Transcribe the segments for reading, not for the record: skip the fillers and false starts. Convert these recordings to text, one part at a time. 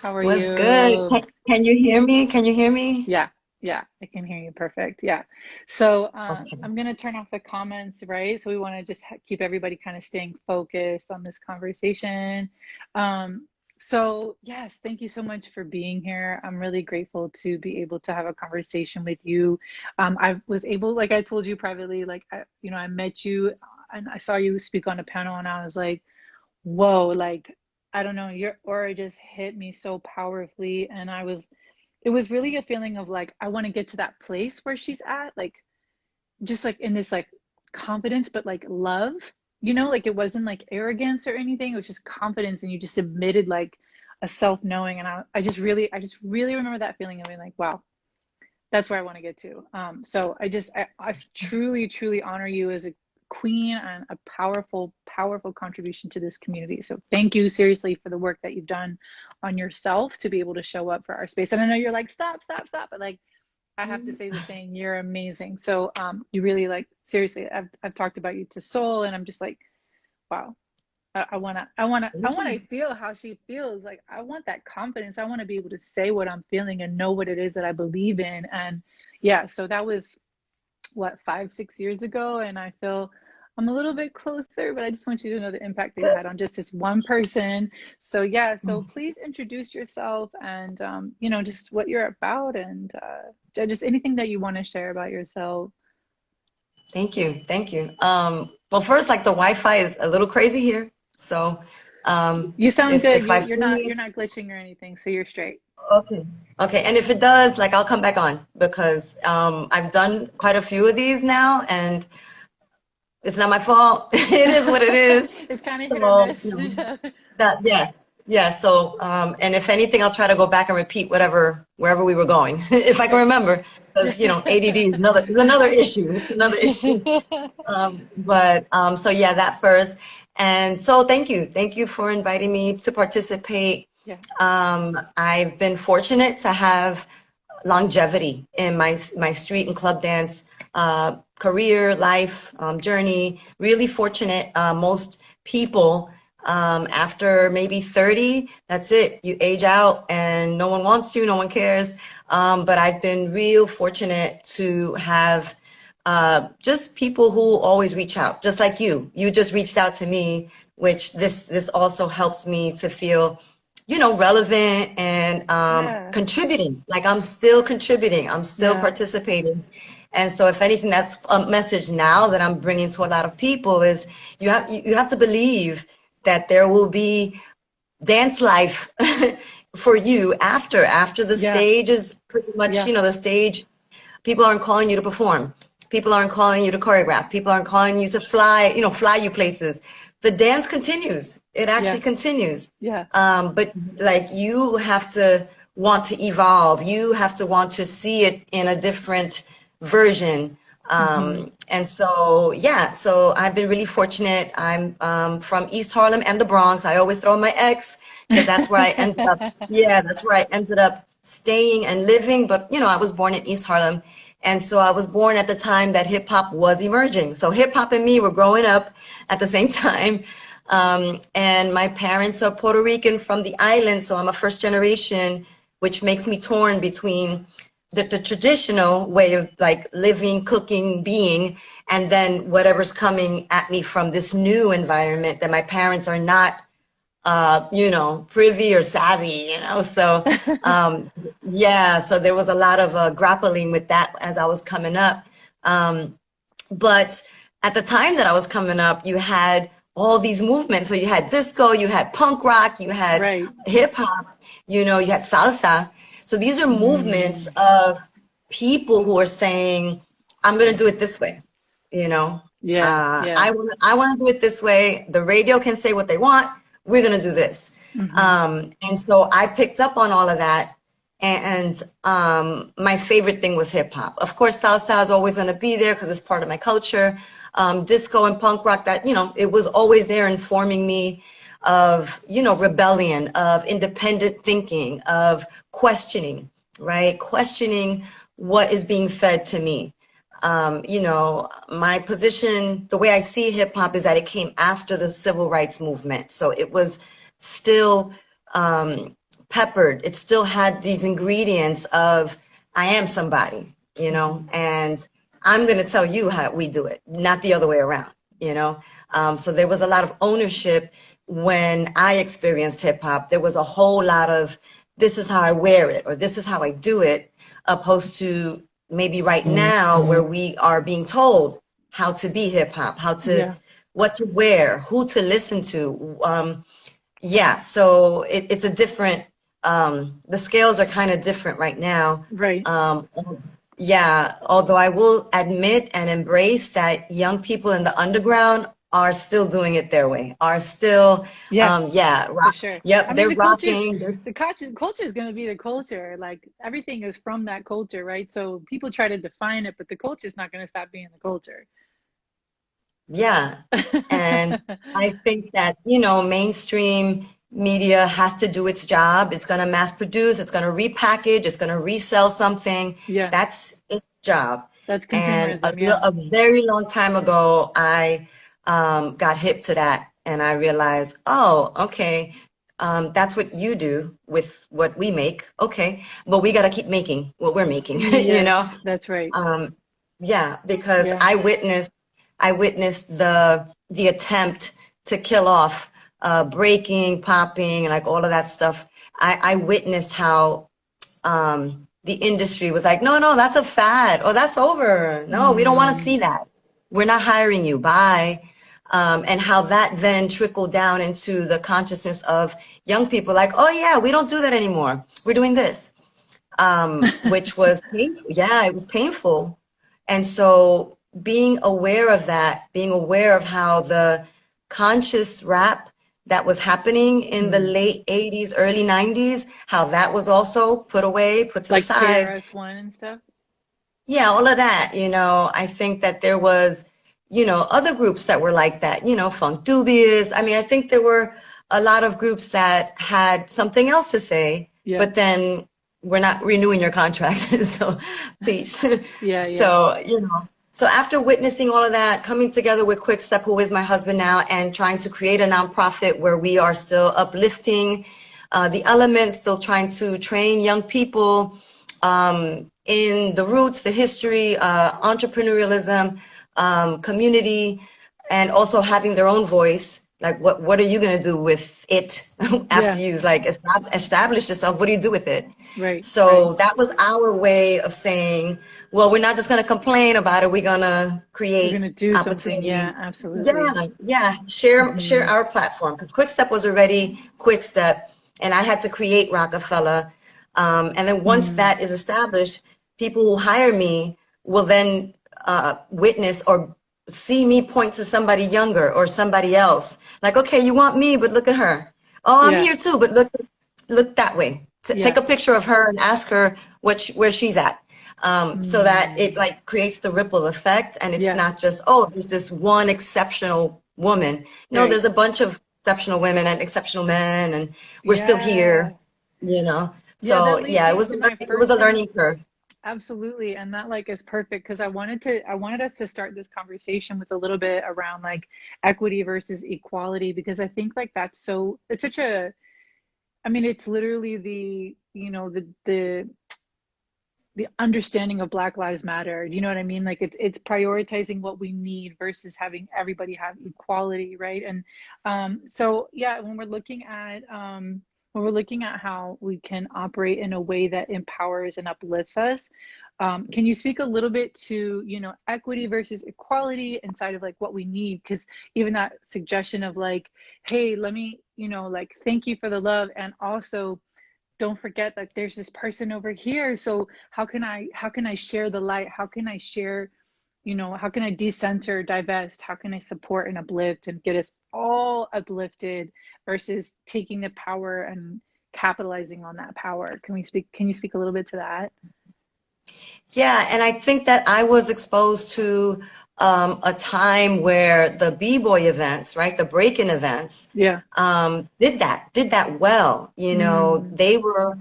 How are What's good? you? Can you hear me? Can you hear me? Yeah, yeah, I can hear you perfect. Yeah. So Okay. I'm gonna turn off the comments, right? So we want to just keep everybody kind of staying focused on this conversation. Um, so yes, thank you so much for being here. I'm really grateful to be able to have a conversation with you. I was able, like I told you privately, like I met you and I saw you speak on a panel, and I was like, whoa, like I don't know, your aura just hit me so powerfully, and it was really a feeling of like I want to get to that place where she's at, like just like in this like confidence, but like love, like it wasn't like arrogance or anything. It was just confidence, and you just admitted like a self-knowing. And I just really remember that feeling of being like, wow, that's where I want to get to. So I truly, truly honor you as a queen and a powerful, powerful contribution to this community. So thank you seriously for the work that you've done on yourself to be able to show up for our space. And I know you're like, stop, stop, stop. But like, I have to say the same. You're amazing. So you really like seriously. I've talked about you to Soul, and I'm just like, wow. I wanna feel how she feels. Like I want that confidence. I want to be able to say what I'm feeling and know what it is that I believe in. And yeah, so that was what, 5, 6 years ago, and I feel I'm a little bit closer, but I just want you to know the impact that you had on just this one person. So yeah, so please introduce yourself and just what you're about, and just anything that you want to share about yourself. Thank you. Thank you. Well, first, like the Wi-Fi is a little crazy here. So, You sound good. if You I you're not you're freeze, not glitching or anything, so you're straight. okay. Okay. And if it does, like I'll come back on because I've done quite a few of these now and it's not my fault. It is what it is. It's kind of hit or So, miss. that, yes, yes. So, and if anything, I'll try to go back and repeat wherever we were going, if I can remember, because ADD is another issue. It's another issue. So yeah, that first. And so, thank you for inviting me to participate. Yeah. I've been fortunate to have longevity in my street and club dance career, life, journey. Really fortunate. Most people, after maybe 30, that's it. You age out and no one wants you, no one cares. But I've been real fortunate to have just people who always reach out, just like you. You just reached out to me, which this also helps me to feel relevant and Yeah. contributing. Like I'm still contributing, I'm still Yeah. participating. And so, if anything, that's a message now that I'm bringing to a lot of people is you have to believe that there will be dance life for you after the Yeah. stage is pretty much, Yeah. the stage. People aren't calling you to perform. People aren't calling you to choreograph. People aren't calling you to fly you places. The dance continues. It actually Yeah. continues. Yeah. But like you have to want to evolve. You have to want to see it in a different version. Hmm. And so, yeah, so I've been really fortunate. I'm from East Harlem and the Bronx. I always throw my ex because that's where I ended up. Yeah, that's where I ended up staying and living. But, I was born in East Harlem. And so I was born at the time that hip hop was emerging. So hip hop and me were growing up at the same time. And my parents are Puerto Rican from the island. So I'm a first generation, which makes me torn between the traditional way of like living, cooking, being, and then whatever's coming at me from this new environment that my parents are not privy or savvy, So, yeah, so there was a lot of grappling with that as I was coming up. Um, but at the time that I was coming up, you had all these movements. So you had disco, you had punk rock, you had Right. hip hop, you had salsa. So these are movements Mm. of people who are saying, I'm going to do it this way, you know. Yeah. Yeah. I want to do it this way. The radio can say what they want. We're going to do this. Hmm. And so I picked up on all of that. And my favorite thing was hip hop. Of course, salsa is always going to be there because it's part of my culture. Disco and punk rock, that, it was always there informing me of, rebellion, of independent thinking, of questioning, right? Questioning what is being fed to me. My position, the way I see hip hop is that it came after the civil rights movement. So it was still peppered. It still had these ingredients of I am somebody, you know, and I'm going to tell you how we do it, not the other way around, you know. So there was a lot of ownership when I experienced hip hop. There was a whole lot of this is how I wear it or this is how I do it, opposed to maybe right now where we are being told how to be hip hop, how to, Yeah. what to wear, who to listen to. Yeah, so it's a different, the scales are kind of different right now. Right. Yeah, although I will admit and embrace that young people in the underground are still doing it their way, are still, Yeah, yeah, for rock, sure. I yep, mean, they're rocking. They're, the culture is going to be the culture. Like everything is from that culture, right? So people try to define it, but the culture is not going to stop being the culture. yeah, and I think that, you know, mainstream media has to do its job. It's going to mass produce, it's going to repackage, it's going to resell something. Yeah, That's its job. that's And consumerism. Yeah. a very long time ago, I got hip to that and I realized, oh, okay, that's what you do with what we make. Okay, but we got to keep making what we're making, you know? Yes, that's right. Um, yeah, because Yeah. I witnessed the attempt to kill off breaking, popping, like all of that stuff. I witnessed how the industry was like, no, no, that's a fad, or that's over. No, we don't want to Mm, see that. We're not hiring you. Bye. And how that then trickled down into the consciousness of young people, like, oh yeah, we don't do that anymore. We're doing this, which was painful. Yeah, it was painful. And so being aware of that, being aware of how the conscious rap that was happening in the mm. late 80s, early 90s, how that was also put away, put to the Like side. KRS-One and stuff. Yeah, all of that, you know, I think that there was, you know, other groups that were like that, you know, Funk Dubious. I mean, I think there were a lot of groups that had something else to say, Yeah. but then we're not renewing your contract. So, peace. Yeah, yeah. So, you know, so after witnessing all of that, coming together with Quickstep, who is my husband now, and trying to create a nonprofit where we are still uplifting the elements, still trying to train young people in the roots, the history, entrepreneurialism, community, and also having their own voice. Like, what are you going to do with it after Yeah. you've like established yourself? What do you do with it? Right, right. So that was our way of saying, well, we're not just going to complain about it. We're going to We're gonna create do something. Yeah, opportunities. absolutely. Yeah, yeah. Share Hmm. our platform because Quickstep was already Quickstep, and I had to create Rockefeller. And then once Mm. that is established, people who hire me will then witness or see me point to somebody younger or somebody else. Like, okay, you want me, but look at her. Oh, I'm Yeah, here too, but look that way. Take yeah. a picture of her and ask her where she's at. So that Mm. it like creates the ripple effect, and it's Yeah, not just, oh, there's this one exceptional woman. No, right. there's a bunch of exceptional women and exceptional men, and we're still Yeah. here, you know. Yeah, So that leads yeah, me to my it was first a thing. learning curve. Absolutely. And that like is perfect because I wanted us to start this conversation with a little bit around like equity versus equality because I think like that's so it's such a I mean it's literally the the understanding of Black Lives Matter. You know what I mean? Like it's prioritizing what we need versus having everybody have equality, right? And so yeah, when we're looking at how we can operate in a way that empowers and uplifts us, can you speak a little bit to, equity versus equality inside of like what we need? Because even that suggestion of like, hey, let me, like thank you for the love and also don't forget that there's this person over here, so how can I share the light, how can I share, how can I decenter, divest, how can I support and uplift and get us all uplifted versus taking the power and capitalizing on that power. Can you speak a little bit to that? Yeah, and I think that I was exposed to a time where the b-boy events, right, the break-in events, Yeah. did that well. You know, Mm, they were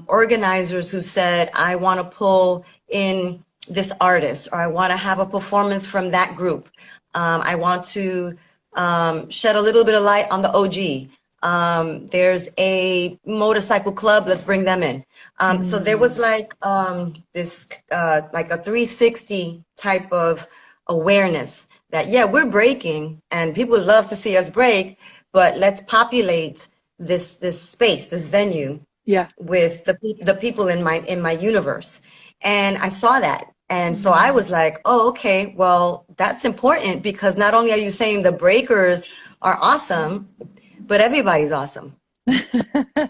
organizers who said, I want to pull in this artist, or I want to have a performance from that group. I want to shed a little bit of light on the OG. There's a motorcycle club, let's bring them in. So there was like this like a 360 type of awareness that, yeah, we're breaking and people love to see us break, but let's populate this space, this venue, Yeah. with the people in my universe. And I saw that. And so I was like, oh, okay, well, that's important, because not only are you saying the breakers are awesome, but everybody's awesome. Yeah.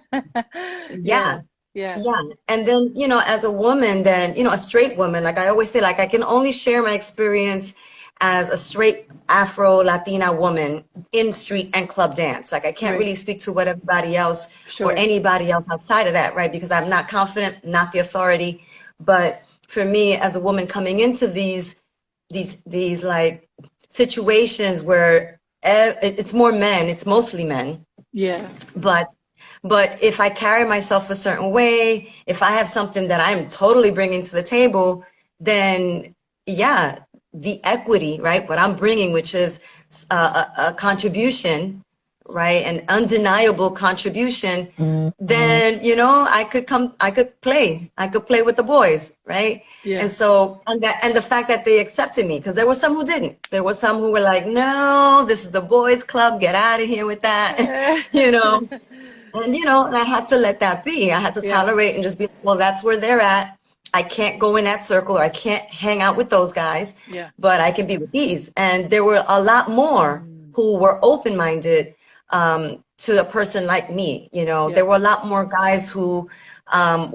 Yeah. Yeah. Yeah. And then, as a woman, then, a straight woman, like I always say, like I can only share my experience as a straight Afro Latina woman in street and club dance. Like I can't Right. really speak to what everybody else or Sure. anybody else outside of that, right? Because I'm not confident, not the authority. But for me, as a woman coming into these like situations where it's more men, it's mostly men, Yeah. but if I carry myself a certain way, if I have something that I'm totally bringing to the table, then yeah, the equity, right? What I'm bringing, which is a contribution, right? An undeniable contribution, then, I could play with the boys, right? And Yeah. so, and the fact that they accepted me, because there were some who didn't. There were some who were like, no, this is the boys club, get out of here with that, you know. And and I had to let that be. I had to Yeah. tolerate and just be, well, that's where they're at. I can't go in that circle, or I can't hang out with those guys, Yeah. but I can be with these. And there were a lot more who were open-minded to a person like me. Yeah. There were a lot more guys who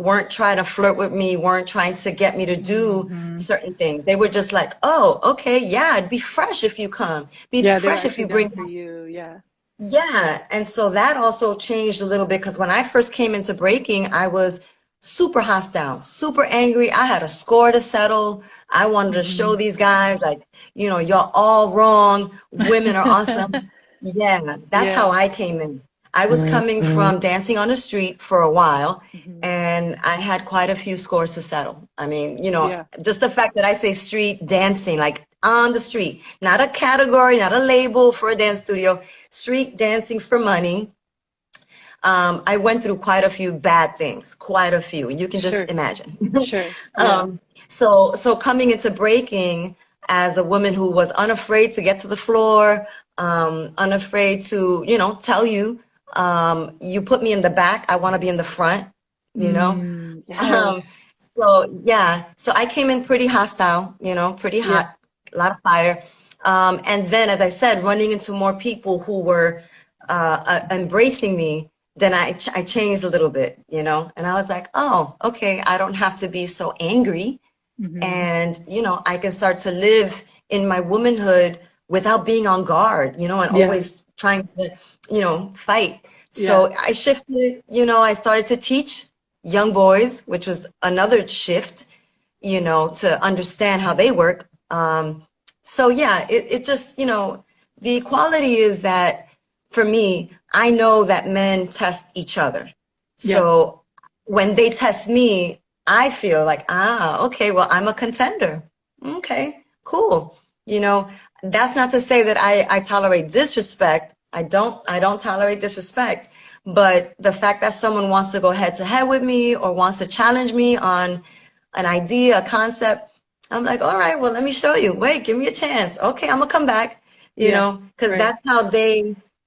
weren't trying to flirt with me, weren't trying to get me to do certain things. They were just like, oh, okay, yeah, it'd be fresh if you come. Be Yeah, they were fresh if actually you down bring. for you. Yeah. Yeah, and so that also changed a little bit, because when I first came into breaking, I was super hostile, super angry. I had a score to settle. I wanted to show these guys, like, you're all wrong. Women are awesome. Yeah, that's Yeah. how I came in. I was coming from dancing on the street for a while, and I had quite a few scores to settle. I mean, Yeah. just the fact that I say street dancing, like on the street, not a category, not a label for a dance studio, street dancing for money. I went through quite a few bad things, quite a few, and you can just Sure. imagine. Sure. Yeah. um, so coming into breaking as a woman who was unafraid to get to the floor, unafraid to, tell you, you put me in the back, I want to be in the front, you know. Um, Yes. so yeah, so I came in pretty hostile, pretty Yeah. hot, a lot of fire. And then, as I said, running into more people who were embracing me, then I changed a little bit, and I was like, oh, okay, I don't have to be so angry, and I can start to live in my womanhood without being on guard, and Yeah. always trying to, fight. Yeah. So I shifted, I started to teach young boys, which was another shift, to understand how they work. So yeah, it just, the equality is that for me, I know that men test each other. Yeah. So when they test me, I feel like, okay, well, I'm a contender. Okay, cool. That's not to say that I tolerate disrespect. I don't tolerate disrespect. But the fact that someone wants to go head to head with me or wants to challenge me on an idea, a concept, I'm like, all right, well, let me show you. Wait, give me a chance. Okay, I'm gonna come back, Yeah. because Right.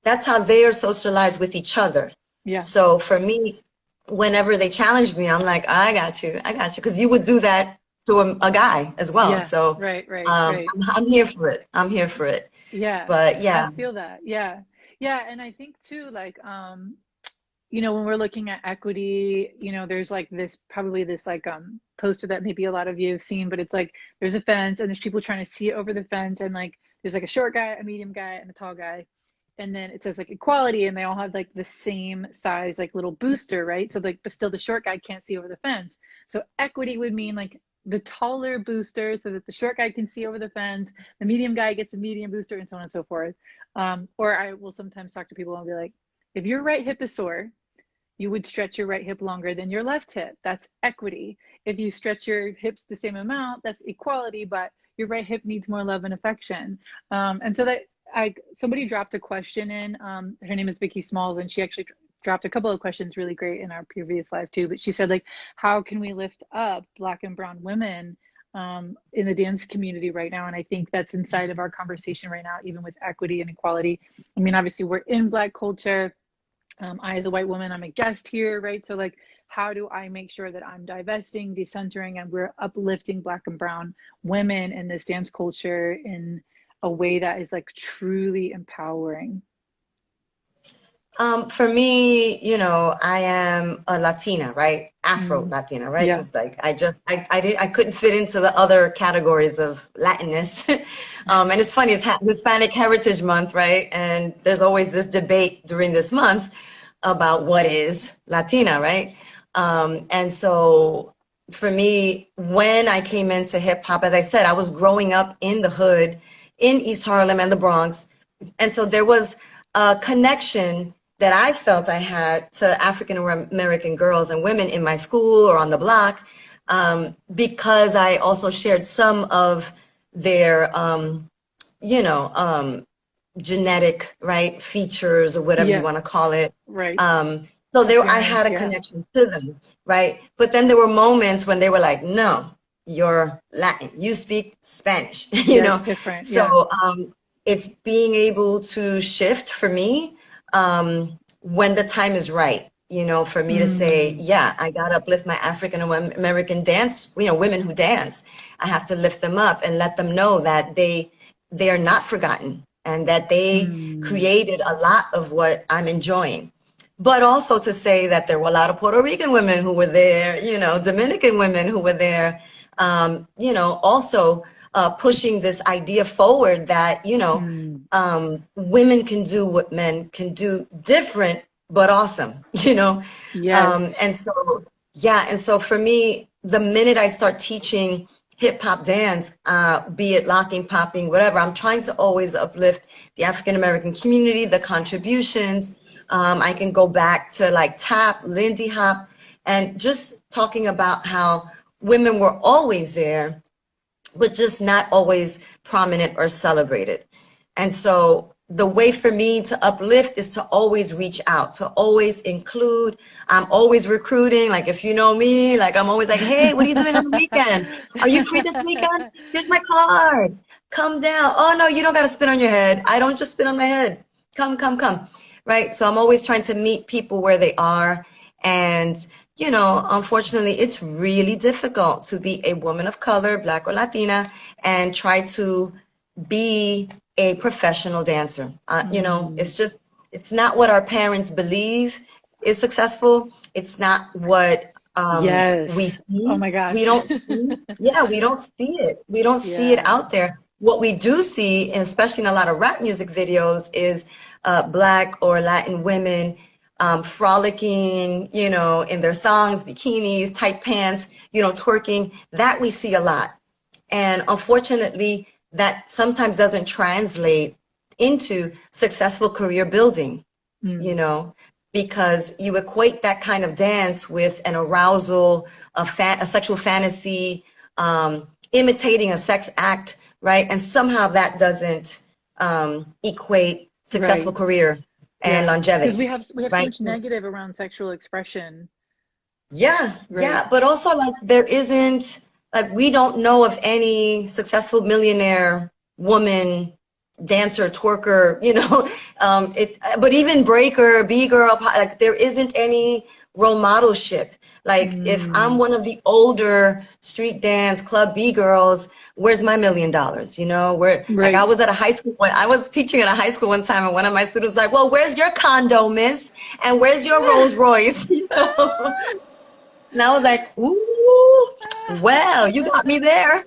that's how they are socialized with each other. Yeah. So for me, whenever they challenge me, I'm like, I got you, because you would do that to a guy as well. Yeah. So Right. Right. Right. I'm here for it. I'm here for it. Yeah. But I yeah, feel that. Yeah. Yeah. And I think too, like, when we're looking at equity, there's like this probably this like poster that maybe a lot of you have seen, but it's like there's a fence and there's people trying to see over the fence, and like there's like a short guy, a medium guy, and a tall guy. And then it says like equality, and they all have like the same size, like little booster, right? So like, but still the short guy can't see over the fence. So equity would mean like the taller booster so that the short guy can see over the fence, the medium guy gets a medium booster, and so on and so forth. Or I will sometimes talk to people and be like, if your right hip is sore, you would stretch your right hip longer than your left hip. That's equity. If you stretch your hips the same amount, that's equality, but your right hip needs more love and affection. And so that somebody dropped a question in. Her name is Vicky Smalls, and she actually dropped a couple of questions really great in our previous live too. But she said, like, how can we lift up Black and Brown women in the dance community right now? And I think that's inside of our conversation right now, even with equity and equality. I mean, obviously we're in Black culture. I, as a white woman, I'm a guest here, right? So like, how do I make sure that I'm divesting, decentering, and we're uplifting Black and Brown women in this dance culture in a way that is like truly empowering? For me, you know, I am a Latina, right? Afro Mm, Latina, right? yeah. Because like I couldn't fit into the other categories of Latinness. And it's funny, it's Hispanic Heritage Month, right? And there's always this debate during this month about what is Latina, right? And so for me, when I came into hip hop, as I said, I was growing up in the hood in East Harlem and the Bronx. And so there was a connection that I felt I had to African American girls and women in my school or on the block, because I also shared some of their, you know, genetic, right, features or whatever you Yeah. want to call it. Right. So there, I Appearance. had a Yeah. connection to them, right? But then there were moments when they were like, no, you're Latin, you speak Spanish, you Yeah. know? It's different. Yeah. So it's being able to shift for me when the time is right, you know, for me to say, Mm, yeah, I got to uplift my African American dance, you know, women who dance. I have to lift them up and let them know that they are not forgotten and that they mm, created a lot of what I'm enjoying. But also to say that there were a lot of Puerto Rican women who were there, you know, Dominican women who were there, you know, also pushing this idea forward that, you know, mm. women can do what men can do different, but awesome, you know? Yes. And so, yeah, and so for me, the minute I start teaching hip hop dance, be it locking, popping, whatever, I'm trying to always uplift the African American community, the contributions. I can go back to like tap, Lindy Hop, and just talking about how women were always there, but just not always prominent or celebrated. And so the way for me to uplift is to always reach out, to always include. I'm always recruiting. Like if you know me, like I'm always like, hey, what are you doing on the weekend? Are you free this weekend? Here's my card. Come down. Oh no, you don't got to spit on your head. I don't just spit on my head. Come, come, come. Right? So I'm always trying to meet people where they are. And, you know, unfortunately, it's really difficult to be a woman of color, Black or Latina, and try to be a professional dancer. You know, Mm, it's just, it's not what our parents believe is successful. It's not what we yes. Oh see. my We gosh. don't see, yeah, we don't see it. We don't see it Yeah. out there. What we do see, and especially in a lot of rap music videos, is Black or Latin women frolicking, you know, in their thongs, bikinis, tight pants, you know, twerking. That we see a lot. And unfortunately, that sometimes doesn't translate into successful career building, you Mm, know, because you equate that kind of dance with an arousal, a sexual fantasy, imitating a sex act, right? And somehow that doesn't equate successful right. career and Yeah. Because longevity, we have so right? much negative around sexual expression. Yeah, Right. yeah, but also like there isn't, like we don't know of any successful millionaire woman dancer, twerker, you know, but even breaker, B-girl, like there isn't any role modelship. Like if I'm Mm, one of the older street dance club B-girls, where's my $1 million? You know, where like I right. was at a high school when I was teaching at a high school one time, and one of my students was like, well, where's your condo, miss? And where's your Rolls Royce? You know? And I was like, ooh, well, you got me there.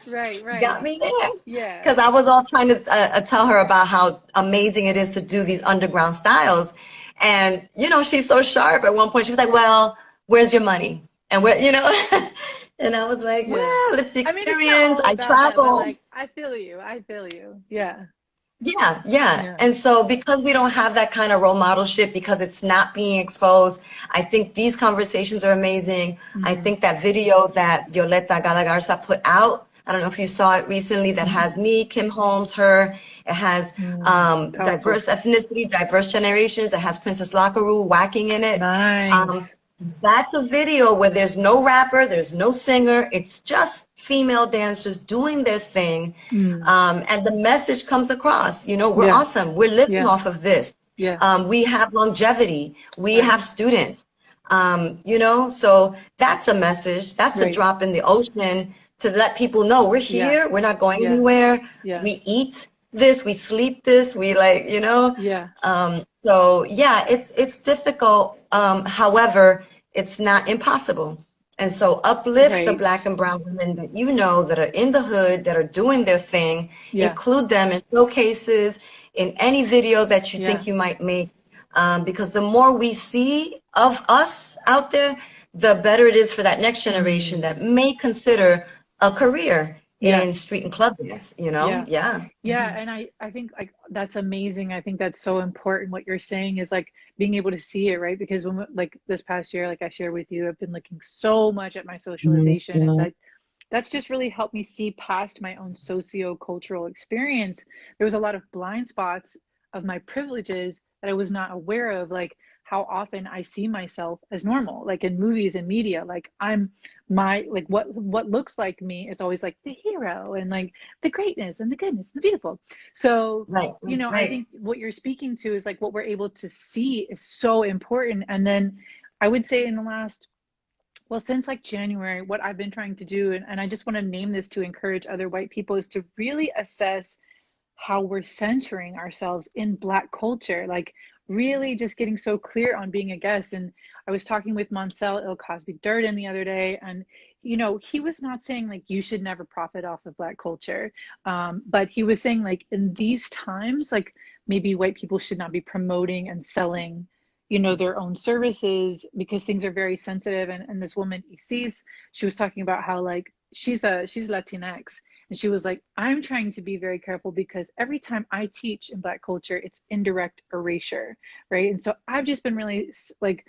Right, Got right. me there. Yeah. Because I was all trying to tell her about how amazing it is to do these underground styles. And, you know, she's so sharp. At one point, she was like, well, where's your money? And where, you know, and I was like, Yeah. well, it's the I mean, it's not experience. all I about that, but travel. like, I feel you. I feel you. Yeah. Yeah, yeah. Yeah. And so because we don't have that kind of role modelship, because it's not being exposed, I think these conversations are amazing. I Mm, think that video that Violeta Galagarza put out, I don't know if you saw it recently, that has mm, me, Kim Holmes, her, It has Powerful. diverse ethnicity, diverse generations. It has Princess Lockaroo whacking in it. Nice. That's a video where there's no rapper, there's no singer. It's just female dancers doing their thing. Mm. And the message comes across, you know, we're Yeah. awesome. We're living Yeah. off of this. Yeah. We have longevity. We have Right. students. You know, so that's a message. That's a Right. drop in the ocean to let people know we're Yeah. here. We're not going Yeah. anywhere. Yeah. We eat this. We sleep this. We like, you know. Yeah. So yeah, it's difficult. However, it's not impossible. And so uplift the Right. Black and brown women that you know that are in the hood, that are doing their thing. Yeah. Include them in showcases, in any video that you Yeah. think you might make. Because the more we see of us out there, the better it is for that next generation Mm. that may consider a career Yeah. in street and club dance, you know? Yeah. Yeah. Yeah, and I think like that's amazing. I think that's so important. What you're saying is like being able to see it, right? Because when like this past year, like I shared with you, I've been looking so much at my socialization, and Mhm. that's just really helped me see past my own socio-cultural experience. There was a lot of blind spots of my privileges that I was not aware of, like how often I see myself as normal, like in movies and media. Like I'm my like what looks like me is always like the hero and like the greatness and the goodness and the beautiful. So, Right, you right, know, I right. think what you're speaking to is like what we're able to see is so important. And then I would say in the last well, since like January, what I've been trying to do, and I just want to name this to encourage other white people, is to really assess how we're centering ourselves in Black culture. Like, really just getting so clear on being a guest. And I was talking with Monsell Il Cosby Durden the other day, and you know, he was not saying like you should never profit off of Black culture, but he was saying like in these times, like maybe white people should not be promoting and selling you know their own services because things are very sensitive. And this woman Isis, she was talking about how like she's Latinx, and she was like, I'm trying to be very careful because every time I teach in Black culture it's indirect erasure, right? And so I've just been really like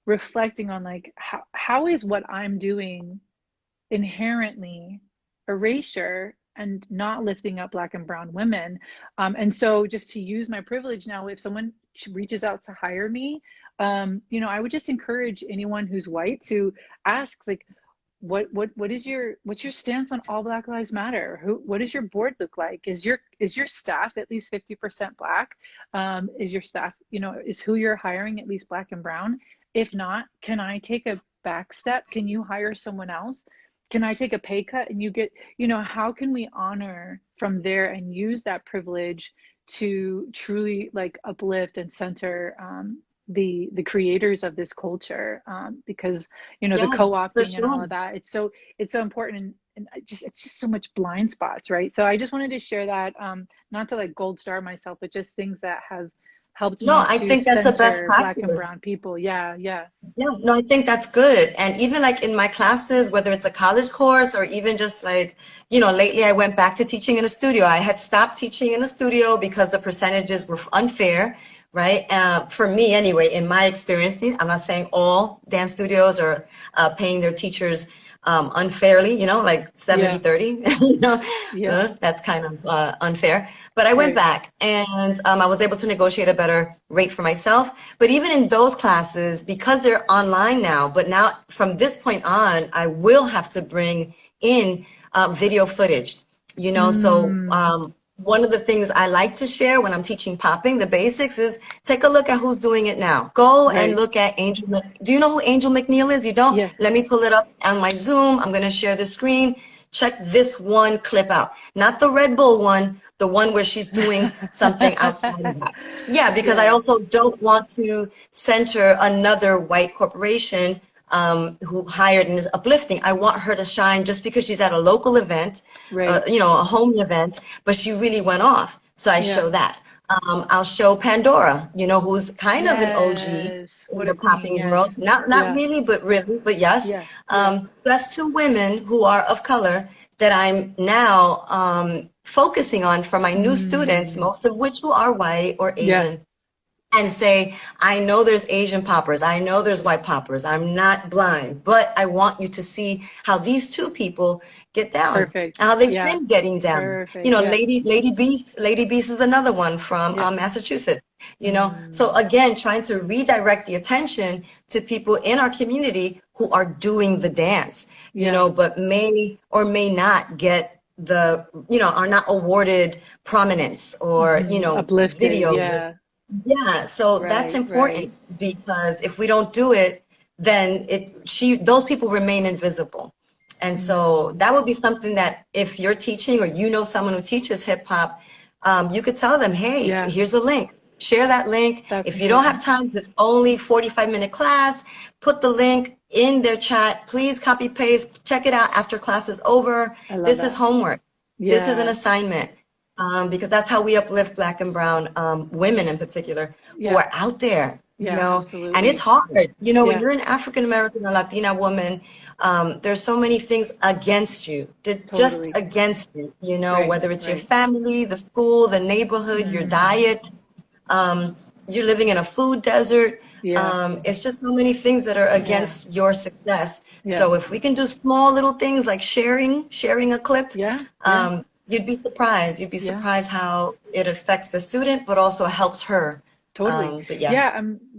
reflecting on like how is what I'm doing inherently erasure and not lifting up Black and brown women. And so just to use my privilege now, if someone reaches out to hire me, you know, I would just encourage anyone who's white to ask like, what is what's your stance on all Black Lives Matter? What does your board look like? Is your staff at least 50% Black? Is your staff, you know, is who you're hiring at least Black and brown? If not, can I take a back step? Can you hire someone else? Can I take a pay cut and you get, you know, how can we honor from there and use that privilege to truly like uplift and center the creators of this culture, because you know the Yeah, for co-opting and all sure. of that, it's so important. And it's just so much blind spots, right? So I just wanted to share that, not to like gold star myself, but just things that have helped No, me I to think that's a best center Black and practice. brown people. Yeah, yeah, Yeah, no, I think that's good. And even like in my classes, whether it's a college course or even just like, you know, lately I went back to teaching in a studio. I had stopped teaching in a studio because the percentages were unfair, right? For me anyway, in my experience, I'm not saying all dance studios are paying their teachers unfairly, you know, like 70, yeah, 30, you know, yeah, that's kind of unfair. But I went right, back and I was able to negotiate a better rate for myself. But even in those classes, because they're online now, but now from this point on, I will have to bring in video footage, you know, so mm, one of the things I like to share when I'm teaching popping, the basics, is take a look at who's doing it now. Go and right, look at Angel. Do you know who Angel McNeil is? You don't? yeah, Let me pull it up on my Zoom. I'm going to share the screen. Check this one clip out. Not the Red Bull one, the one where she's doing something outside of that. Yeah, because I yeah, also don't want to center another white corporation who hired and is uplifting. I want her to shine just because she's at a local event, right, you know, a home event, but she really went off. So I yeah, show that. I'll show Pandora, you know, who's kind of an OG yes, in what a the queen, popping world. yes, Not yeah, really, but really, but yes. yeah, yeah, That's two women who are of color that I'm now focusing on for my new students, mm, most of which who are white or yeah, Asian. and say, I know there's Asian poppers, I know there's white poppers, I'm not blind, but I want you to see how these two people get down, Perfect. how they've Yeah. been getting down. You Perfect. know, Yeah. Lady Beast is another one from Yeah. Massachusetts. You know, so Mm. again, trying to redirect the attention to people in our community who are doing the dance, you Yeah. know, but may or may not get the, you know, are not awarded prominence or, you know, Uplifted. videos or Yeah. yeah, so that's Right. Right. important because if we don't do it, then those people remain invisible. And so Mm. that would be something that if you're teaching or you know someone who teaches hip hop, you could tell them, hey, Yeah. here's a link. Share that link. That's If you don't have important. time, it's only 45-minute class, put the link in their chat. Please copy paste, check it out after class is over. I love This is that. homework. This is an Yeah. assignment because that's how we uplift Black and Brown women in particular who Yeah. are out there, you Yeah. know, and it's Absolutely. hard. You know, when Yeah. you're an African American or Latina woman, there's so many things against you, just Totally. against you, you know, Right. whether it's your Right. family, the school, the neighborhood, your Mm. diet, um, you're living in a food desert. Yeah. It's just so many things that are Yeah. against your success. Yeah. So if we can do small little things like sharing a clip, Yeah. Yeah. you'd be surprised. You'd be Yeah. surprised how it affects the student, but also helps her. Totally. But yeah. Yeah,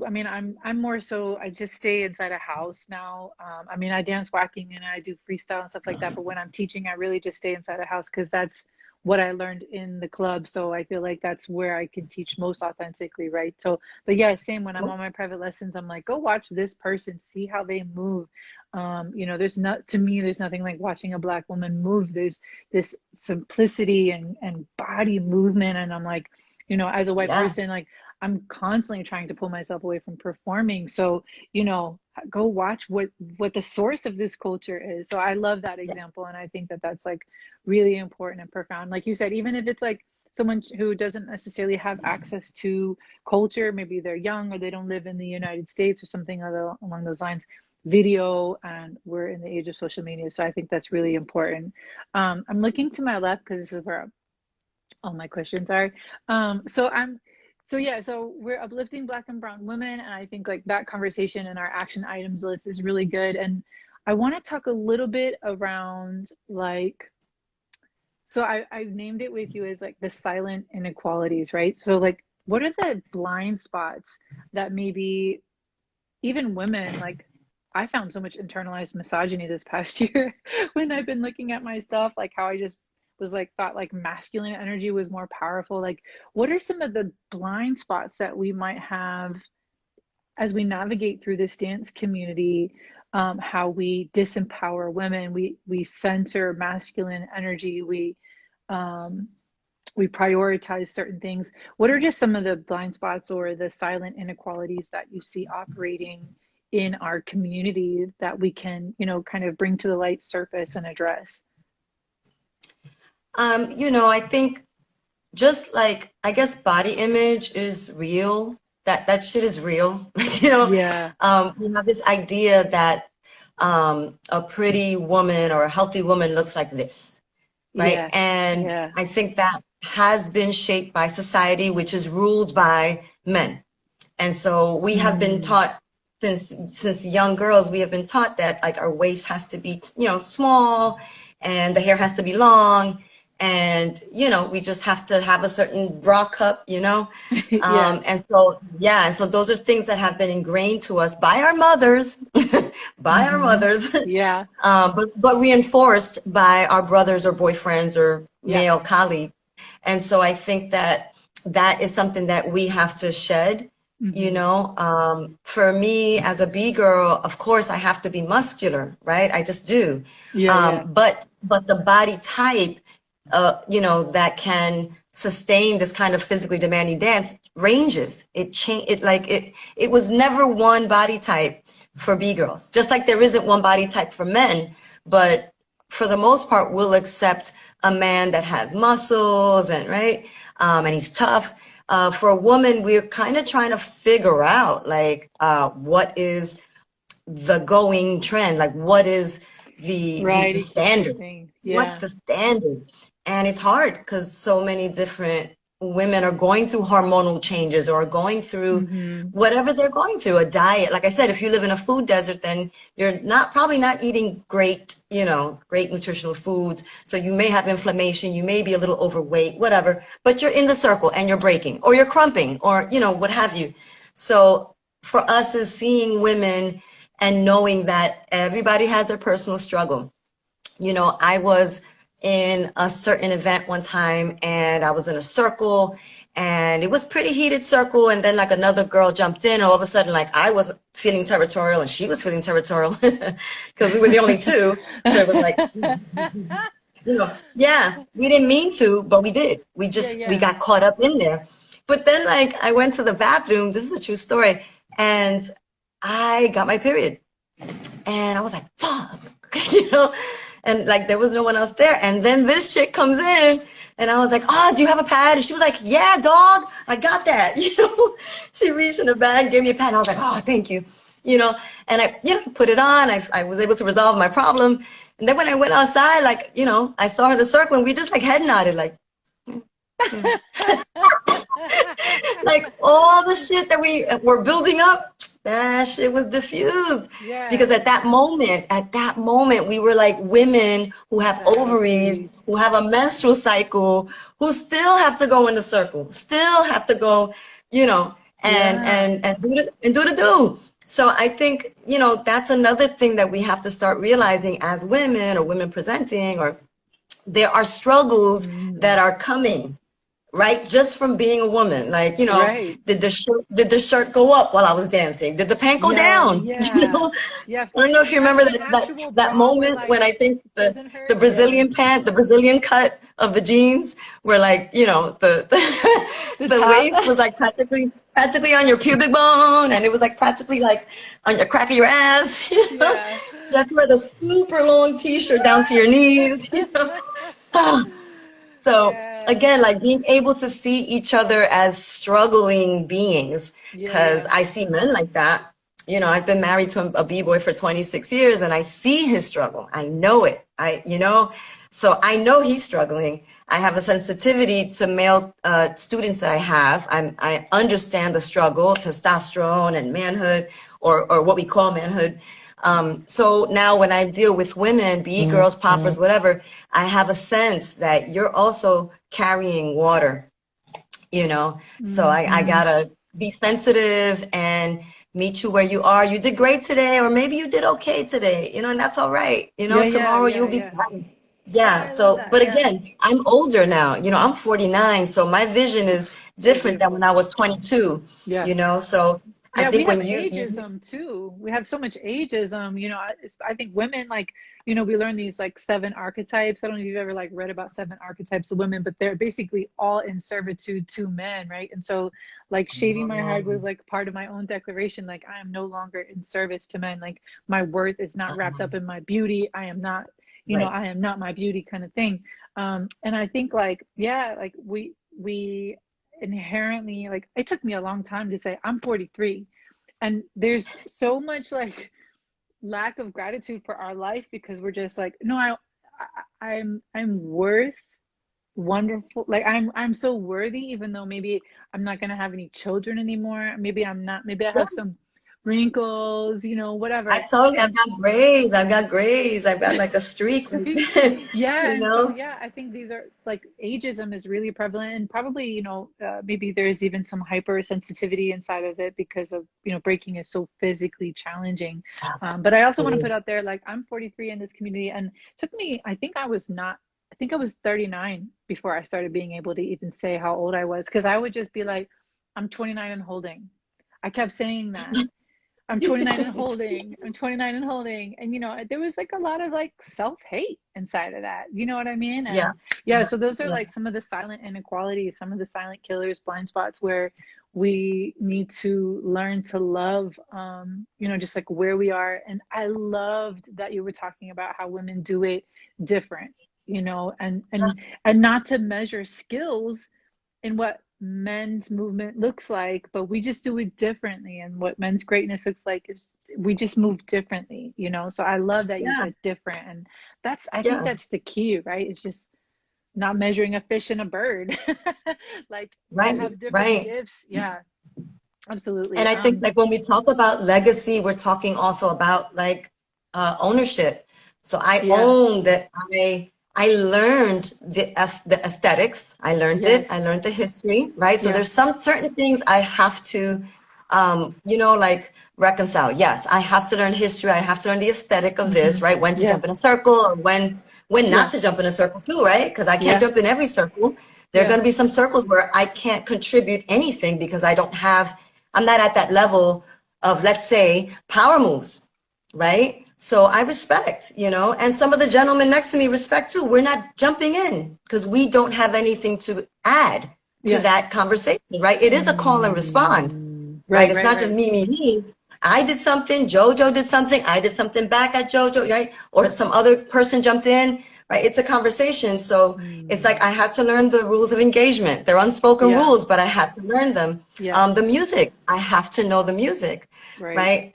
I mean, I'm more so I just stay inside a house now. I mean, I dance whacking and I do freestyle and stuff like that, but when I'm teaching, I really just stay inside a house because that's what I learned in the club. So I feel like that's where I can teach most authentically, right? So, but yeah, same when I'm on my private lessons, I'm like, go watch this person, see how they move. You know, there's not to me, there's nothing like watching a Black woman move. There's this simplicity and body movement, and I'm like, you know, as a white Yeah. person, like I'm constantly trying to pull myself away from performing. So, you know, go watch what the source of this culture is. So I love that Yeah. example, and I think that that's like really important and profound. Like you said, even if it's like someone who doesn't necessarily have access to culture, maybe they're young or they don't live in the United States or something along those lines. Video, and we're in the age of social media, so I think that's really important. I'm looking to my left because this is where all my questions are. So I'm, so yeah, so we're uplifting Black and Brown women, and I think like that conversation and our action items list is really good. And I want to talk a little bit around like, so I've named it with you as like the silent inequalities, right? So like, what are the blind spots that maybe even women like, I found so much internalized misogyny this past year when I've been looking at my stuff, like how I just was like thought like masculine energy was more powerful. Like, what are some of the blind spots that we might have as we navigate through this dance community? How we disempower women, we censor masculine energy, um, we prioritize certain things. What are just some of the blind spots or the silent inequalities that you see operating in our community that we can, you know, kind of bring to the light surface and address? You know, I think just like I guess body image is real. That shit is real. You know, Yeah, we have this idea that a pretty woman or a healthy woman looks like this, right? yeah, And yeah. I think that has been shaped by society, which is ruled by men. And so we have been Mm, taught since young girls, we have been taught that like our waist has to be, you know, small and the hair has to be long. And, you know, we just have to have a certain bra cup, you know? yeah, And so, yeah, and so those are things that have been ingrained to us by our mothers, by our mm-hmm. mothers, Yeah, but reinforced by our brothers or boyfriends or yeah, male colleagues. And so I think that that is something that we have to shed, you mm-hmm. know. For me as a B girl, of course I have to be muscular, right? I just do. Yeah, yeah, But the body type, you know, that can sustain this kind of physically demanding dance ranges. It was never one body type for B girls. Just like there isn't one body type for men, but for the most part, we'll accept a man that has muscles and right, and he's tough. For a woman, we're kind of trying to figure out like what is the going trend, like what is right. the It keeps standard? shifting. What's Yeah, the standard? And it's hard because so many different women are going through hormonal changes or going through Mm-hmm. whatever they're going through, a diet. Like I said, if you live in a food desert, then you're probably not eating great, great nutritional foods. So you may have inflammation, you may be a little overweight, whatever, but you're in the circle and you're breaking or you're crumping or, what have you. So for us is seeing women and knowing that everybody has their personal struggle. I was in a certain event one time and I was in a circle and it was pretty heated circle. And then like another girl jumped in and all of a sudden, like I was feeling territorial and she was feeling territorial because we were the only two. So it was like, yeah, we didn't mean to, but we did. Yeah, We yeah. got caught up in there. But then like I went to the bathroom. This is a true story. And I got my period. And I was like, fuck, and like there was no one else there. And then this chick comes in and I was like, oh, do you have a pad? And she was like, yeah, dog, I got that. She reached in the bag, gave me a pad. And I was like, oh, thank you. And I, put it on. I was able to resolve my problem. And then when I went outside, like, I saw her in the circle and we just like head nodded, like, yeah. Like all the shit that we were building up, that shit was diffused. Because Yes, at that moment, we were like women who have ovaries, exactly. who have a menstrual cycle, who still have to go in the circle, still have to go, Yeah. and do the do. So I think, that's another thing that we have to start realizing as women or women presenting, or there are struggles Mm. that are coming, right? Just from being a woman. Like, Right. did the shirt go up while I was dancing? Did the pant go Yeah, down? yeah. Yeah, I don't know if you remember an actual that bra where moment when like I think doesn't the hurt. Yeah. Brazilian pant, the Brazilian cut of the jeans, where like, The the top. waist was like practically on your pubic bone, and it was like practically like on your crack of your ass. Yeah. You have to wear the super long t-shirt down to your knees. So Yeah. again, like being able to see each other as struggling beings, Yeah, because yeah. I see men like that. I've been married to a b-boy for 26 years and I see his struggle. I know it. So I know he's struggling. I have a sensitivity to male students that I have. I understand the struggle, testosterone and manhood, or what we call manhood. So now when I deal with women, be it girls, poppers, whatever, I have a sense that you're also carrying water, so I Hmm. gotta be sensitive and meet you where you are. You did great today, or maybe you did okay today, and that's all right. Yeah, yeah, Tomorrow yeah, you'll be yeah. better. Oh, Yeah. I love So, that. but Yeah. again, I'm older now. I'm 49, so my vision is So different than when beautiful. I was 22. Yeah. So I Yeah, we think have when you ageism too. We have so much ageism. I think women like, we learn these like seven archetypes. I don't know if you've ever like read about seven archetypes of women, but they're basically all in servitude to men, right? And so like shaving my head was like part of my own declaration. Like I am no longer in service to men. Like my worth is not wrapped up in my beauty. I am not, right, I am not my beauty kind of thing. And I think like, yeah, like we inherently like it took me a long time to say I'm 43, and there's so much like lack of gratitude for our life because we're just like no, I'm worth wonderful, like I'm so worthy, even though maybe I'm not gonna have any children anymore, maybe I'm not, maybe I yeah. have some wrinkles, I whatever. told you I've got grays. I've got grays. I've got like a streak right Right? there. Yeah, You and so know? yeah, I think these are like ageism is really prevalent, and probably maybe there's even some hypersensitivity inside of it because of breaking is so physically challenging. But I also It want to put is. out there like I'm 43 in this community, and it took me, I think I was 39 before I started being able to even say how old I was, because I would just be like, I'm 29 and holding. I kept saying that. I'm 29 and holding. I'm 29 and holding. And there was like a lot of like self-hate inside of that. You know what I mean? Yeah. And yeah, so those are Yeah. like some of the silent inequalities, some of the silent killers, blind spots where we need to learn to love just like where we are. And I loved that you were talking about how women do it different, and not to measure skills in what men's movement looks like, but we just do it differently. And what men's greatness looks like is we just move differently. So I love that you Yeah. said different. And I think Yeah. that's the key, right? It's just not measuring a fish and a bird. Like we Right, have different right. gifts. Yeah, absolutely. And I think like when we talk about legacy, we're talking also about like ownership. So I Yeah. own that I learned the aesthetics. I learned it. I Yes. learned the history, right? So Yeah. there's some certain things I have to like reconcile. Yes, I have to learn history. I have to learn the aesthetic of this, right? When to Yeah. jump in a circle or when Yeah. not to jump in a circle too, right? Because I can't Yeah. jump in every circle. There are Yeah. going to be some circles where I can't contribute anything because I'm not at that level of, let's say, power moves, right? So I respect, and some of the gentlemen next to me respect too. We're not jumping in because we don't have anything to add to Yes. that conversation, right? It is a call and respond, right? Right, It's right, not just right. me. I did something, JoJo did something, I did something back at JoJo, right? Or some other person jumped in, right? It's a conversation. So it's like I had to learn the rules of engagement. They're unspoken Yeah. rules, but I had to learn them. Yeah. The music, I have to know the music, Right. right?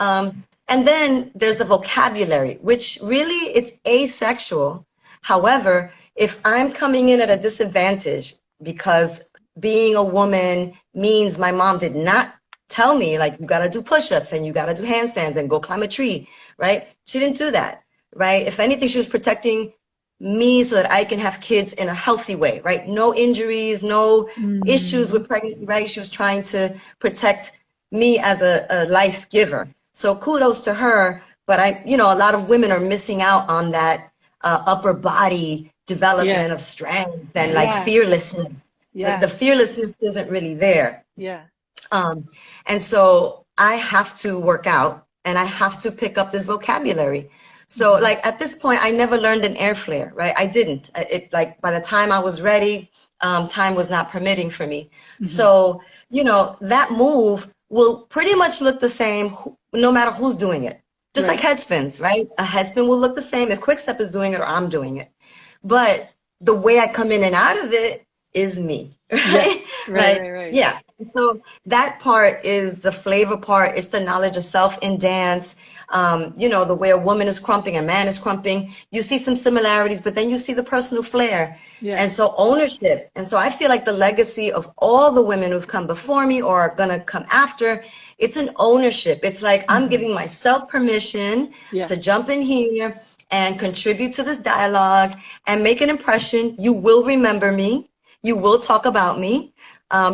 And then there's the vocabulary, which really it's asexual. However, if I'm coming in at a disadvantage because being a woman means my mom did not tell me like you got to do push-ups and you got to do handstands and go climb a tree, right? She didn't do that, right? If anything, she was protecting me so that I can have kids in a healthy way, right? No injuries, no issues Mm. with pregnancy, right? She was trying to protect me as a life giver. So kudos to her. But a lot of women are missing out on that upper body Yeah. development of strength and like Yeah. fearlessness. The Yes. fearlessness isn't really there. Yeah. Um, and so I have to work out and I have to pick up this vocabulary. So Hmm. like at this point, I never learned an air flare, right? I didn't. It like by the time I was ready, time was not permitting for me. Hmm. So, that move will pretty much look the same no matter who's doing it. Just like Right. head spins, right? A head spin will look the same if Quickstep is doing it or I'm doing it. But the way I come in and out of it is me, Yes. right? Right, Like, right, right. yeah. So that part is the flavor part. It's the knowledge of self in dance. The way a woman is crumping, a man is crumping. You see some similarities, but then you see the personal flair. Yeah. And so ownership. And so I feel like the legacy of all the women who've come before me or are going to come after, it's an ownership. It's like I'm Hmm. giving myself permission Yeah. to jump in here and contribute to this dialogue and make an impression. You will remember me. You will talk about me.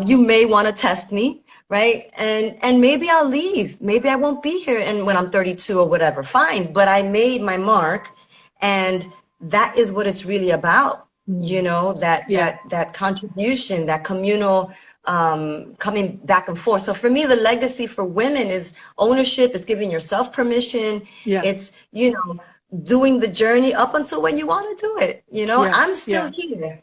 You may want to test me, right? And maybe I'll leave. Maybe I won't be here and when I'm 32 or whatever. Fine, but I made my mark, and that is what it's really about. Mm. That Yeah. that contribution, that communal coming back and forth. So for me, the legacy for women is ownership, is giving yourself permission. Yeah. It's doing the journey up until when you want to do it. Yeah. I'm still Yeah. here.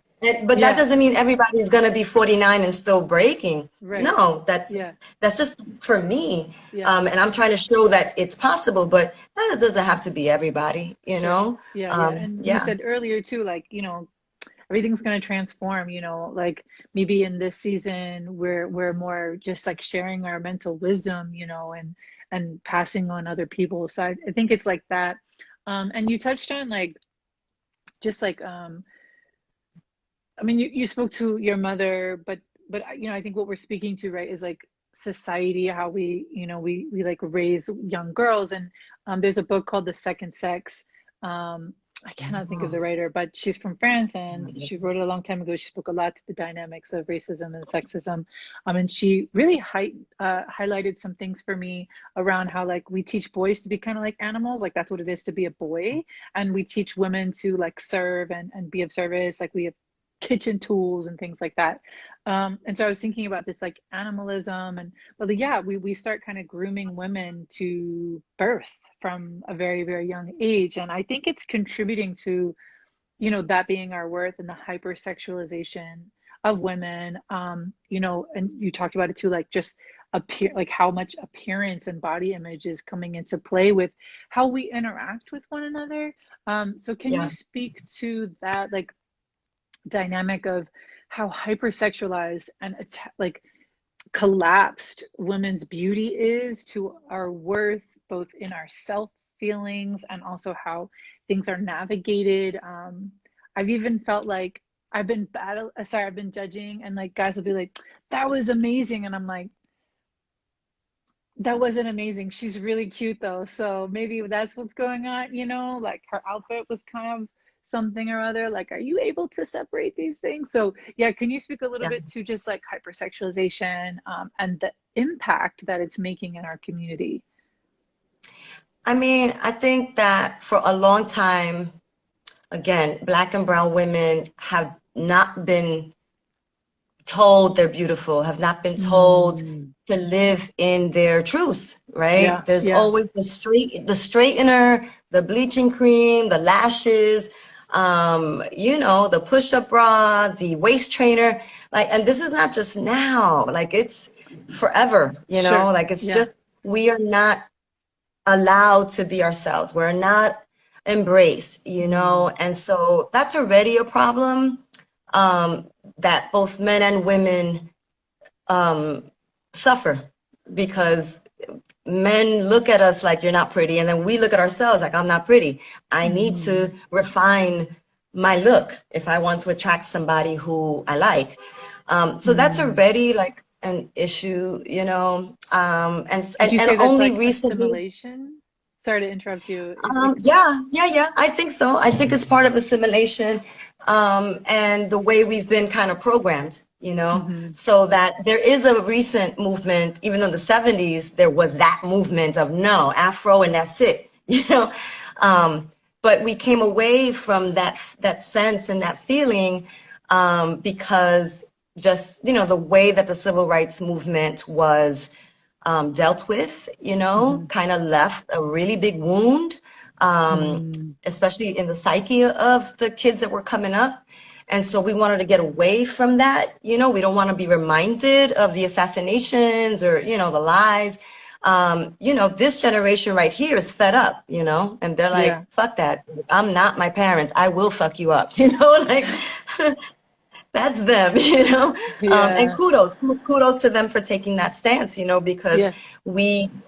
But that Yeah. doesn't mean everybody's going to be 49 and still breaking. Right. No, Yeah. that's just for me. Yeah. And I'm trying to show that it's possible, but that doesn't have to be everybody, Sure. Yeah. Yeah. And you Yeah. said earlier too, like, everything's going to transform, like maybe in this season we're more just like sharing our mental wisdom, and passing on other people. So I think it's like that. And you touched on like just like I mean, you spoke to your mother, but I think what we're speaking to, right, is like society, how we, we like raise young girls. And there's a book called The Second Sex. I cannot think of the writer, but she's from France and she wrote it a long time ago. She spoke a lot to the dynamics of racism and sexism. And she really highlighted some things for me around how like we teach boys to be kind of like animals, like that's what it is to be a boy, and we teach women to like serve and be of service, like we have kitchen tools and things like that. And so I was thinking about this like animalism, and but yeah, we start kind of grooming women to birth from a very, very young age. And I think it's contributing to, that being our worth and the hypersexualization of women. And you talked about it too, like just appear, like how much appearance and body image is coming into play with how we interact with one another. So can you Yeah. speak to that, like dynamic of how hypersexualized and like collapsed women's beauty is to our worth, both in our self feelings and also how things are navigated. I've even felt like I've been judging, and like guys will be like, that was amazing. And I'm like, that wasn't amazing. She's really cute though. So maybe that's what's going on, you know, like her outfit was kind of something or other. Like, are you able to separate these things? So yeah, can you speak a little Yeah. bit to just like hypersexualization, and the impact that it's making in our community? I mean, I think that for a long time, again, Black and brown women have not been told they're beautiful, have not been told Mm, to live in their truth, right? yeah, There's yeah, always the straightener, the bleaching cream, the lashes, you know, the push-up bra, the waist trainer, like, and this is not just now, like it's forever, you know, sure. like it's Yeah. just, we are not allowed to be ourselves. We're not embraced, you know, Mm, and so that's already a problem, that both men and women um, suffer because men look at us like you're not pretty, and then we look at ourselves like I'm not pretty. I need mm, to refine my look if I want to attract somebody who I like. So that's mm. already like an issue, you know, Would you and say that's only like recently. assimilation? Sorry to interrupt you. Yeah, I think so. I think it's part of assimilation, and the way we've been kind of programmed, you know, Mhm. so that there is a recent movement, even though in the 70s there was that movement of no, Afro and that's it, you know. But we came away from that sense and that feeling, because just, you know, the way that the civil rights movement was dealt with, you know, Mhm. kind of left a really big wound, Mm. especially in the psyche of the kids that were coming up. And so we wanted to get away from that. You know, we don't want to be reminded of the assassinations or, you know, the lies. You know, this generation right here is fed up, you know, and they're Yeah. like, fuck that. I'm not my parents. I will fuck you up, you know, like that's them, you know. And Yeah. kudos to them for taking that stance, you know, because Yeah.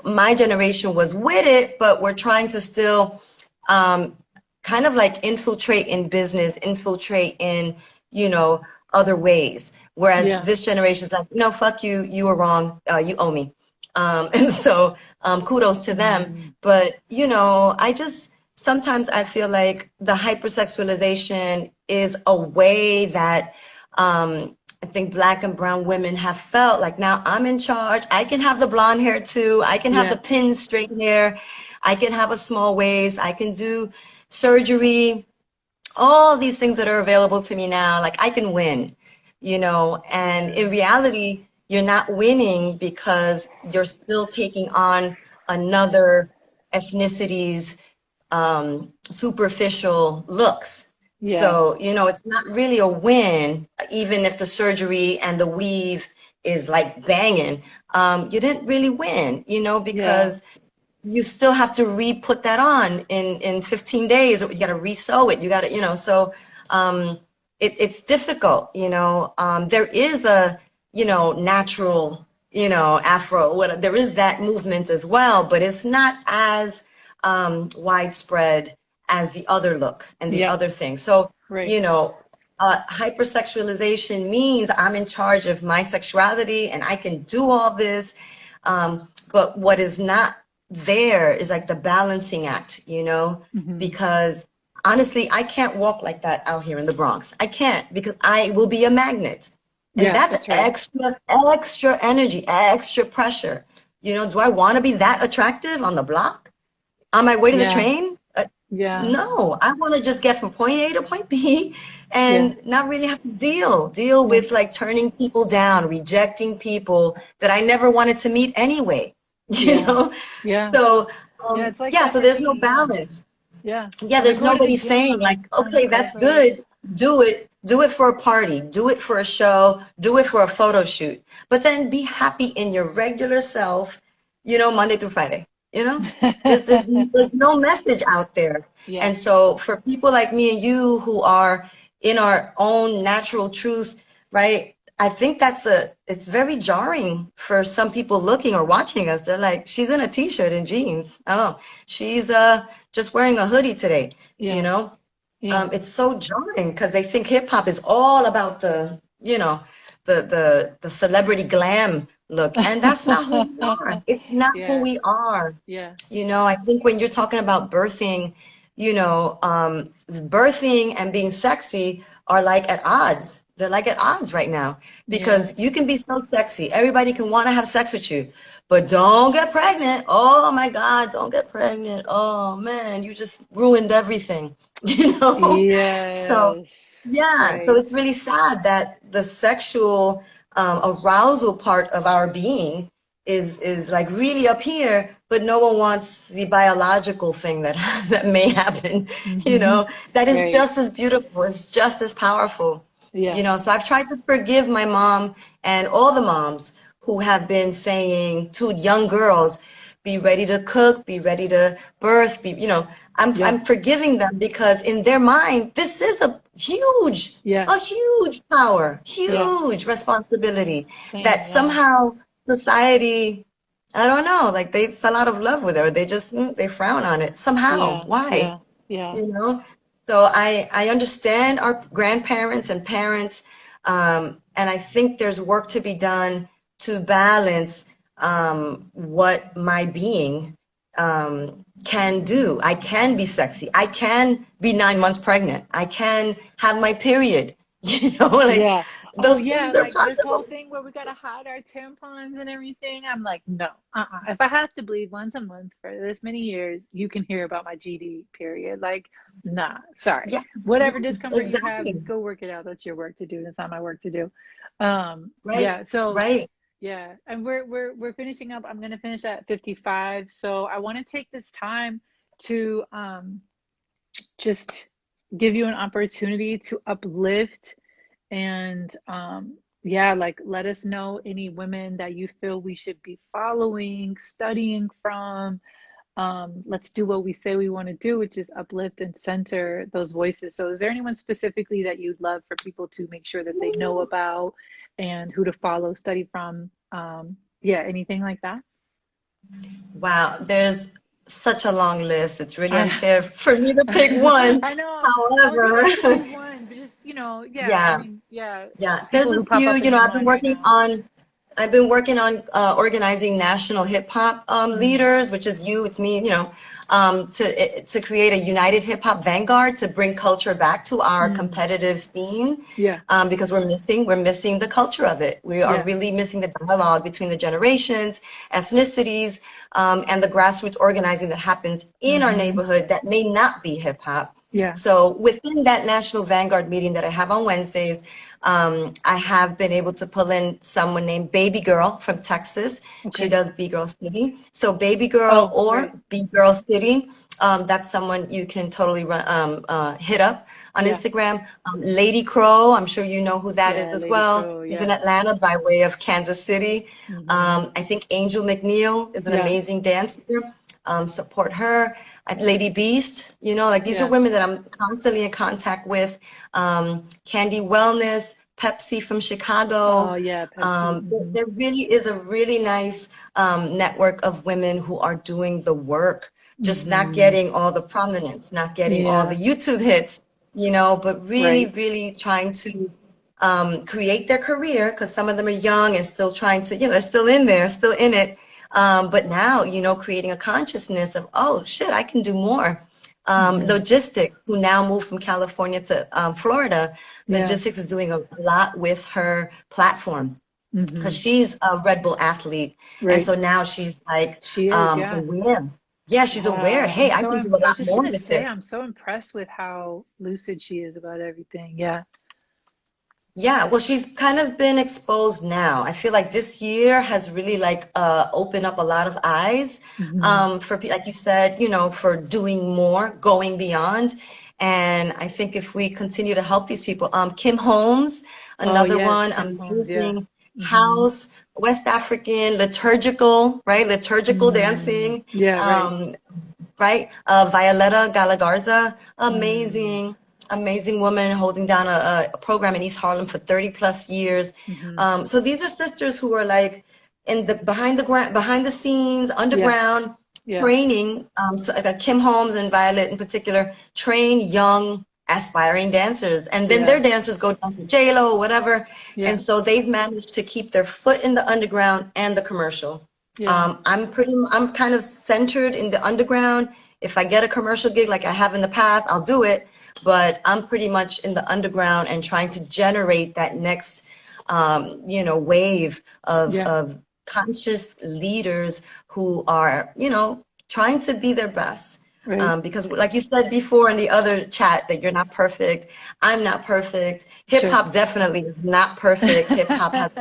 my generation was with it, but we're trying to still um, kind of like infiltrate in business, infiltrate in, you know, other ways. Whereas Yeah. this generation is like, no, fuck you, you were wrong, you owe me. And so kudos to them. Mm. But, you know, sometimes I feel like the hypersexualization is a way that I think Black and brown women have felt like now I'm in charge. I can have the blonde hair too. I can have the Yeah. pin straight hair. I can have a small waist. I can do surgery. All these things that are available to me now, like I can win, you know. And in Yeah. reality, you're not winning because you're still taking on another ethnicity's superficial looks. Yeah. So, you know, it's not really a win, even if the surgery and the weave is like banging. You didn't really win, you know, Yeah. because you still have to re-put that on in 15 days. You got to re-sew it. You got to, you know, so it's difficult, you know. There is a, you know, natural, you know, Afro, what, there is that movement as well, but it's not as widespread as the other look and the Yeah. other thing. So, Right. you know, hypersexualization means I'm in charge of my sexuality and I can do all this. But what is not there is like the balancing act, you know, Hmm. because honestly, I can't walk like that out here in the Bronx. I can't because I will be a magnet. And Yeah, that's that's right. extra energy, extra pressure. You know, do I want to be that attractive on the block? On my way to the Yeah. train? Yeah. No, I want to just get from point A to point B Yeah. and not really have to deal Yeah. with like turning people down, rejecting people that I never wanted to meet anyway. You Yeah. know? Yeah. So, Yeah. It's like yeah, that so for there's no me. Yeah. balance. Yeah. Yeah, When I there's go to the nobody saying like, gym, okay, that's that's right. good. Do it for a party, do it for a show, do it for a photo shoot. But then be happy in your regular self, you know, Monday through Friday. You know, there's no message out there. Yeah. And so for people like me and you who are in our own natural truth, right? I think it's very jarring for some people looking or watching us. They're like, she's in a t-shirt and jeans. Oh, she's just wearing a hoodie today, you Yeah. know? Yeah. it's so jarring because they think hip hop is all about the, you know, the celebrity glam look, and that's not who we are. It's not who Yeah. we are. Yeah. You know, I think when you're talking about birthing, birthing and being sexy are like at odds. They're like at odds right now Yeah. because you can be so sexy. Everybody can want to have sex with you, but don't get pregnant. Oh my God, don't get pregnant. Oh man, you just ruined everything, you know? So, Yes. yeah, so Right. it's really sad that the sexual arousal part of our being is like really up here, but no one wants the biological thing that that may happen, Hmm. that is Right. just as beautiful, it's just as powerful. Yeah. So I've tried to forgive my mom and all the moms who have been saying to young girls, be ready to cook, be ready to birth, Yeah. I'm forgiving them because in their mind, this is Yeah. a huge power, Yeah. huge responsibility Same. that Yeah. somehow society, I don't know, like they fell out of love with it or they just, they frown on it somehow. Yeah. Why? Yeah. Yeah. You know? So I understand our grandparents and parents, and I think there's work to be done to balance what my being can do. I can be sexy. I can be 9 months pregnant. I can have my period. Like Yeah. Oh those yeah, things are like this whole possible. thing where we gotta hide our tampons and everything. I'm like, no. If I have to bleed once a month for this many years, you can hear about my GD period. Like, nah, sorry. Yeah, Whatever discomfort you have, exactly. go work it out. That's your work to do. That's not my work to do. Right, Yeah, so right. yeah, and we're finishing up. I'm gonna finish at 55. So I want to take this time to just give you an opportunity to uplift and yeah, like let us know any women that you feel we should be following, studying from. Let's do what we say we want to do, which is uplift and center those voices. So is there anyone specifically that you'd love for people to make sure that they know about and who to follow, study from? Yeah, anything like that? Wow, there's such a long list. It's really I unfair for me to pick one. I know. Well, it doesn't However, have to be one, but just, yeah, I yeah, mean, yeah, yeah. There's people a who pop few, up in your mind right now. I've been working on organizing national hip hop Mm, leaders, which is you, it's me, to create a united hip hop vanguard to bring culture back to our mm, competitive scene, yeah, because we're missing the culture of it. We are yeah, really missing the dialogue between the generations, ethnicities, and the grassroots organizing that happens in our hmm, neighborhood that may not be hip hop. yeah, So within that National Vanguard meeting that I have on Wednesdays, I have been able to pull in someone named Baby Girl from Texas. She okay. does B Girl City. So Baby Girl Oh, or right. B Girl City, that's someone you can totally hit up on Yeah, Instagram. Lady Crow, I'm sure you know who that is yeah, as Lady well. Crow, Is in yeah. Atlanta by way of Kansas City. Hmm. I think Angel McNeil is an Yeah, amazing dancer. Support her. Lady Beast, like these are yeah. women that I'm constantly in contact with. Candy Wellness, Pepsi from Oh, Chicago. yeah, Pepsi. There really is a really nice network of women who are doing the work, just not Hmm. getting all the prominence, not getting all the Yeah, YouTube hits, but really, right. really trying to create their career because some of them are young and still trying to, they're still in there, still in it. But now, creating a consciousness of, oh shit, I can do more. Hmm. Logistics, who now moved from California to Florida, Yeah, Logistics is doing a lot with her platform hmm. because she's a Red Bull athlete. And Right. so now she's like She is, yeah. aware. Yeah, she's aware. Yeah, Hey, I can do a I was lot just more gonna with say, this. I'm so impressed with how lucid she is about everything. Yeah. Yeah, well, she's kind of been exposed now. I feel like this year has really like opened up a lot of eyes Hmm. like you said, for doing more, going beyond. And I think if we continue to help these people, Kim Holmes, Oh, another yes, one, Kim Holmes, yeah. amazing Hmm. house, West African, liturgical, right? Liturgical Mm. dancing, Yeah, right. um, right? Violetta Galagarza, Mm. amazing, amazing woman holding down a program in East Harlem for 30 plus years. Hmm. So these are sisters who are like in the behind the scenes, Yeah, underground yeah. training. So like Kim Holmes and Violet in particular train young aspiring dancers, and then Yeah. their dancers go dance with J-Lo or whatever. Yeah. And so they've managed to keep their foot in the underground and the commercial. Yeah. I'm kind of centered in the underground. If I get a commercial gig like I have in the past, I'll do it. But I'm pretty much in the underground and trying to generate that next, wave Yeah. of conscious leaders who are, trying to be their best. Right. Because like you said before in the other chat that you're not perfect, I'm not perfect. Hip Sure. hop definitely is not perfect. Hip hop has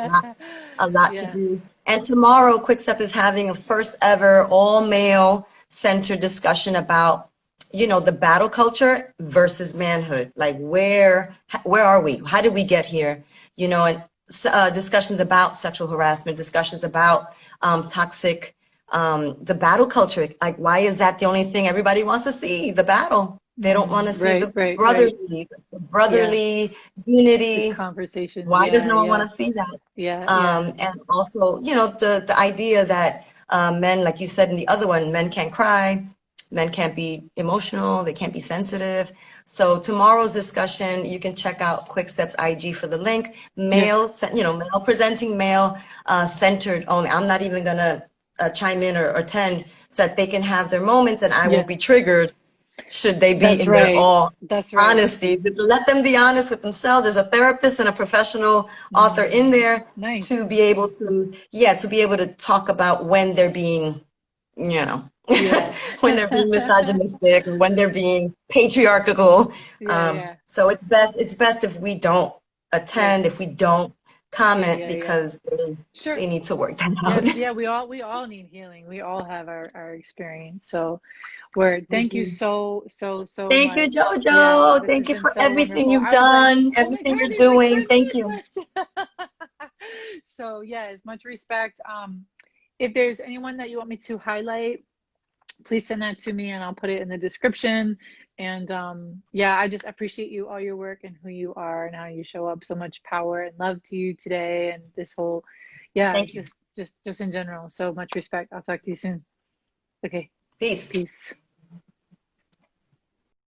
a lot to Yeah. do. And tomorrow, Quickstep is having a first ever all male centered discussion about, the battle culture versus manhood. Like where are we? How did we get here? And discussions about sexual harassment, discussions about toxic, the battle culture. Like, why is that the only thing everybody wants to see? The battle. They don't want to see Right, the right, right. Yeah. brotherly The unity. conversations. Why does Yeah, no one yeah. want to see that? Yeah, yeah. And also, the idea that men, like you said in the other one, men can't cry, men can't be emotional, they can't be sensitive. So tomorrow's discussion, you can check out Quickstep's IG for the link. Yeah. Male presenting, male centered only. I'm not even gonna chime in or attend so that they can have their moments and I Yeah. won't be triggered should they be That's in their right. all That's right. honesty. Let them be honest with themselves. There's a therapist and a professional author in Mm, there to nice. be able to, yeah, to be able to talk about when they're being, you know, Yeah. when they're being misogynistic or when they're being patriarchal. Yeah, yeah. So it's best if we don't Yeah. attend, if we don't Yeah, comment, yeah, yeah. because Sure. they need to work that Yes, out. yeah, we all need healing. We all have our experience. So, word. We Thank you do. so Thank you, much. Yeah, Jojo. this Thank has you been for so everything wonderful. you've I was like, done, oh my everything God, you're there's like doing. 30 Thank you. minutes left. So, yes, much respect. If there's anyone that you want me to highlight, please send that to me and I'll put it in the description. And yeah, I just appreciate you, all your work and who you are and how you show up. So much power and love to you today and this whole, yeah, Thank you. just in general. So much respect. I'll talk to you soon. Okay, Peace. peace.